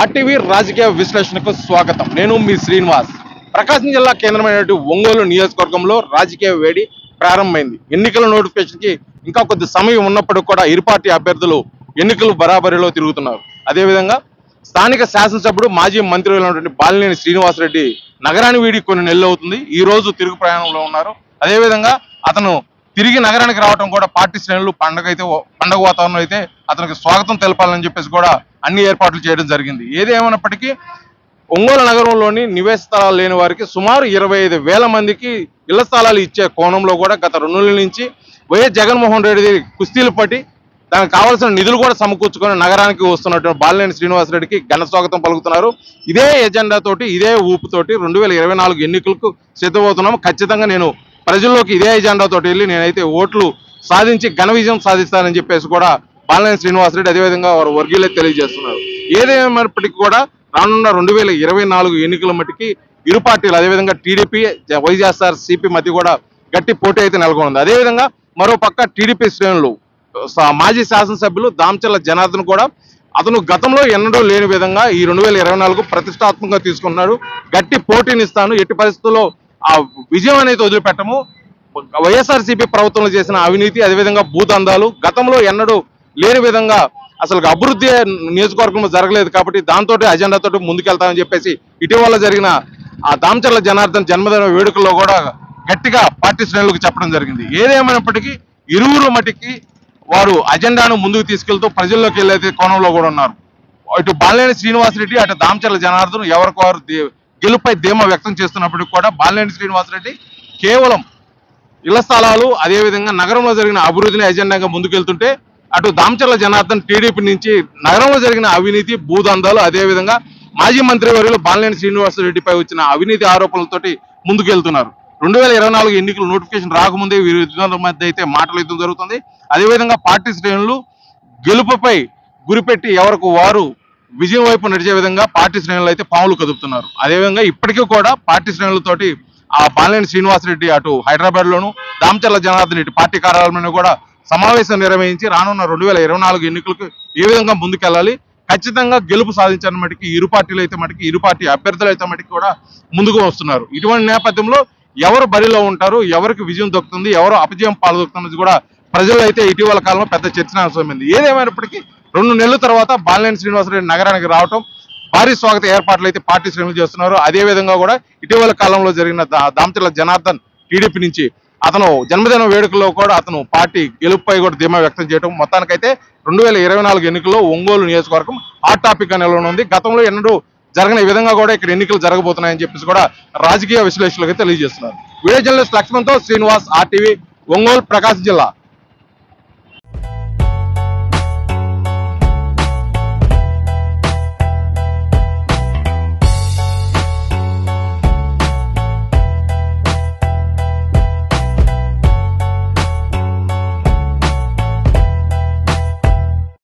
RTV రాజకీయ విశ్లేషణకు స్వాగతం. నేను మీ శ్రీనివాస్. ప్రకాశం జిల్లా కేంద్రమైనటువంటి ఒంగోలు నియోజకవర్గంలో రాజకీయ వేడి ప్రారంభమైంది. ఎన్నికల నోటిఫికేషన్కి ఇంకా కొద్ది సమయం ఉన్నప్పటికీ కూడా ఇరు పార్టీ అభ్యర్థులు ఎన్నికలు బరాబరిలో తిరుగుతున్నారు. అదేవిధంగా స్థానిక శాసనసభ్యుడు మాజీ మంత్రి అయినటువంటి బాలినేని శ్రీనివాసరెడ్డి నగరాన్ని వీడి కొన్ని నెలలు అవుతుంది. ఈ రోజు తిరుగు ప్రయాణంలో ఉన్నారు. అదేవిధంగా అతను తిరిగి నగరానికి రావడం కూడా పార్టీ శ్రేణులు పండగ వాతావరణం అయితే అతనికి స్వాగతం తెలపాలని చెప్పేసి కూడా అన్ని ఏర్పాట్లు చేయడం జరిగింది. ఏదేమైనప్పటికీ ఒంగోలు నగరంలోని నివేశ స్థలాలు లేని వారికి సుమారు 25,000 మందికి ఇళ్ల స్థలాలు ఇచ్చే కోణంలో కూడా గత 2 నెలల నుంచి వైఎస్ జగన్మోహన్ రెడ్డి కుస్తీలు పట్టి దానికి కావాల్సిన నిధులు కూడా సమకూర్చుకొని నగరానికి వస్తున్నటువంటి బాలినేని శ్రీనివాసరెడ్డికి ఘన స్వాగతం పలుకుతున్నారు. ఇదే ఎజెండా తోటి ఇదే ఊపుతోటి 2024 ఎన్నికలకు సిద్ధమవుతున్నాము. ఖచ్చితంగా నేను ప్రజల్లోకి ఇదే ఎజెండా తోటి వెళ్ళి నేనైతే ఓట్లు సాధించి ఘన విజయం సాధిస్తానని చెప్పేసి కూడా బాలినేని శ్రీనివాసరెడ్డి అదేవిధంగా వారు వర్గీయులే తెలియజేస్తున్నారు. ఏదేమైనప్పటికీ కూడా రానున్న 2024 ఎన్నికల మట్టికి ఇరు పార్టీలు అదేవిధంగా టీడీపీ వైఎస్ఆర్ సిపి మధ్య కూడా గట్టి పోటీ అయితే నెలకొంది. అదేవిధంగా మరో పక్క టీడీపీ శ్రేణులు మాజీ శాసనసభ్యులు దామచర్ల జనార్దన్ కూడా అతను గతంలో ఎన్నడూ లేని విధంగా ఈ 2024 ప్రతిష్టాత్మకంగా తీసుకున్నాడు. గట్టి పోటీనిస్తాను, ఎట్టి పరిస్థితుల్లో ఆ విజయం అనేది వదిలిపెట్టము. వైఎస్ఆర్సీపీ ప్రభుత్వంలో చేసిన అవినీతి అదేవిధంగా భూదందాలు గతంలో ఎన్నడూ లేని విధంగా అసలు అభివృద్ధి నియోజకవర్గంలో జరగలేదు కాబట్టి దాంతో అజెండాతో ముందుకెళ్తామని చెప్పేసి ఇటీవల జరిగిన ఆ దామచర్ల జనార్దన్ జన్మదిన వేడుకల్లో కూడా గట్టిగా పార్టీ శ్రేణులకు చెప్పడం జరిగింది. ఏదేమైనప్పటికీ ఇరువురు మట్టికి వారు అజెండాను ముందుకు తీసుకెళ్తూ ప్రజల్లోకి వెళ్ళే కోణంలో కూడా ఉన్నారు. ఇటు బాలినేని శ్రీనివాసరెడ్డి అటు దామచర్ల జనార్దన్ ఎవరికి వారు గెలుపై ధీమా వ్యక్తం చేస్తున్నప్పటికీ కూడా బాలినేని శ్రీనివాసరెడ్డి కేవలం ఇళ్ల స్థలాలు అదేవిధంగా నగరంలో జరిగిన అభివృద్ధిని ఎజెండాగా ముందుకెళ్తుంటే అటు దామచర్ల జనార్దన్ టీడీపీ నుంచి నగరంలో జరిగిన అవినీతి భూదందాలు అదేవిధంగా మాజీ మంత్రి వర్యులు బాలినేని శ్రీనివాసరెడ్డిపై వచ్చిన అవినీతి ఆరోపణలతోటి ముందుకెళ్తున్నారు. 2024 ఎన్నికల నోటిఫికేషన్ రాకముందే వీరి ఇద్దరి మధ్య అయితే మాటలు యుద్ధం జరుగుతుంది. అదేవిధంగా పార్టీ శ్రేణులు గెలుపుపై గురిపెట్టి ఎవరికి వారు విజయం వైపు నడిచే విధంగా పార్టీ శ్రేణులు అయితే పాములు కదుపుతున్నారు. అదేవిధంగా ఇప్పటికీ కూడా పార్టీ శ్రేణులతోటి ఆ బాలినేని శ్రీనివాసరెడ్డి అటు హైదరాబాద్ లోను దామచర్ల జనార్దన్ ఇటు పార్టీ కార్యాలయంలో కూడా సమావేశం నిర్వహించి రానున్న 2024 ఎన్నికలకు ఏ విధంగా ముందుకెళ్ళాలి, ఖచ్చితంగా గెలుపు సాధించిన మటుకి ఇరు పార్టీలు అయితే మటుకి ఇరు పార్టీ అభ్యర్థులు అయితే మటుకు కూడా ముందుకు వస్తున్నారు. ఇటువంటి నేపథ్యంలో ఎవరు బరిలో ఉంటారు, ఎవరికి విజయం దొరుకుతుంది, ఎవరు అపజయం పాల్గొతున్నది కూడా ప్రజలు అయితే ఇటీవల కాలంలో పెద్ద చర్చనాంశమైంది. ఏదేమైనప్పటికీ 2 నెలల తర్వాత బాలినేని శ్రీనివాసరెడ్డి నగరానికి రావటం భారీ స్వాగత ఏర్పాట్లు అయితే పార్టీ శ్రేణులు చేస్తున్నారు. అదేవిధంగా కూడా ఇటీవల కాలంలో జరిగిన దామచర్ల జనార్దన్ టీడీపీ నుంచి అతను జన్మదిన వేడుకల్లో కూడా అతను పార్టీ గెలుపుపై కూడా ధీమా వ్యక్తం చేయడం మొత్తానికైతే 2024 ఎన్నికల్లో ఒంగోలు నియోజకవర్గం హాట్ టాపిక్ గా నిలవనుంది. గతంలో ఎన్నడూ జరగని విధంగా కూడా ఇక్కడ ఎన్నికలు జరగబోతున్నాయని చెప్పేసి కూడా రాజకీయ విశ్లేషకులకు తెలియజేస్తున్నారు. వీడియో జర్నలిస్ట్ లక్ష్మణ్తో శ్రీనివాస్, ఆర్టీవీ, ఒంగోలు, ప్రకాశం జిల్లా.